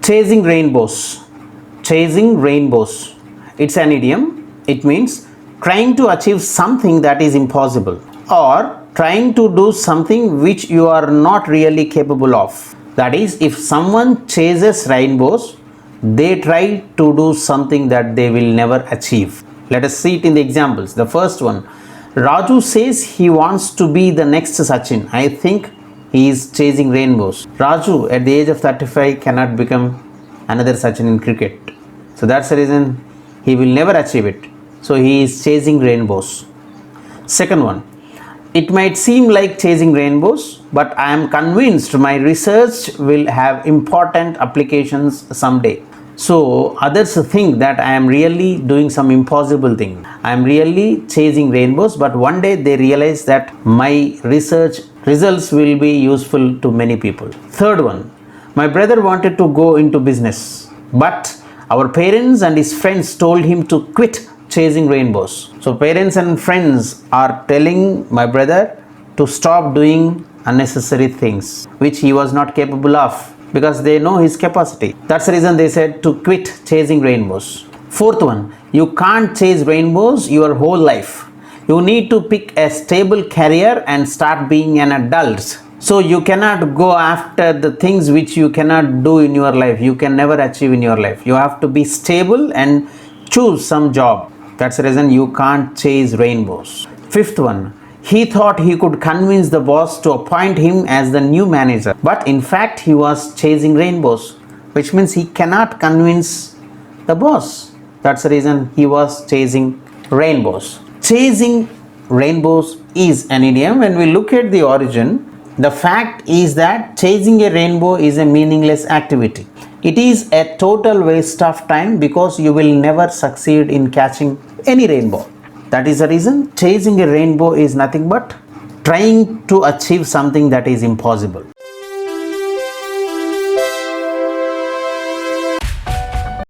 Chasing rainbows. Chasing rainbows. It's an idiom. It means trying to achieve something that is impossible, or trying to do something which you are not really capable of. That is, if someone chases rainbows, they try to do something that they will never achieve. Let us see it in the examples. The first one, Raju says he wants to be the next Sachin. I think he is chasing rainbows. Raju at the age of 35 cannot become another Sachin in cricket. So that's the reason he will never achieve it. So he is chasing rainbows. Second one, it might seem like chasing rainbows, but I am convinced my research will have important applications someday. So others think that I am really doing some impossible thing. I am really chasing rainbows, but one day they realize that my research results will be useful to many people. Third one, my brother wanted to go into business, but our parents and his friends told him to quit chasing rainbows. So parents and friends are telling my brother to stop doing unnecessary things which he was not capable of, because they know his capacity. That's the reason they said to quit chasing rainbows. Fourth one, you can't chase rainbows your whole life. You need to pick a stable career and start being an adult. So you cannot go after the things which you cannot do in your life. You can never achieve in your life. You have to be stable and choose some job. That's the reason you can't chase rainbows. Fifth one, he thought he could convince the boss to appoint him as the new manager, but in fact he was chasing rainbows, which means he cannot convince the boss. That's the reason he was chasing rainbows. Chasing rainbows is an idiom. When we look at the origin, the fact is that chasing a rainbow is a meaningless activity. It is a total waste of time because you will never succeed in catching any rainbow. That is the reason chasing a rainbow is nothing but trying to achieve something that is impossible.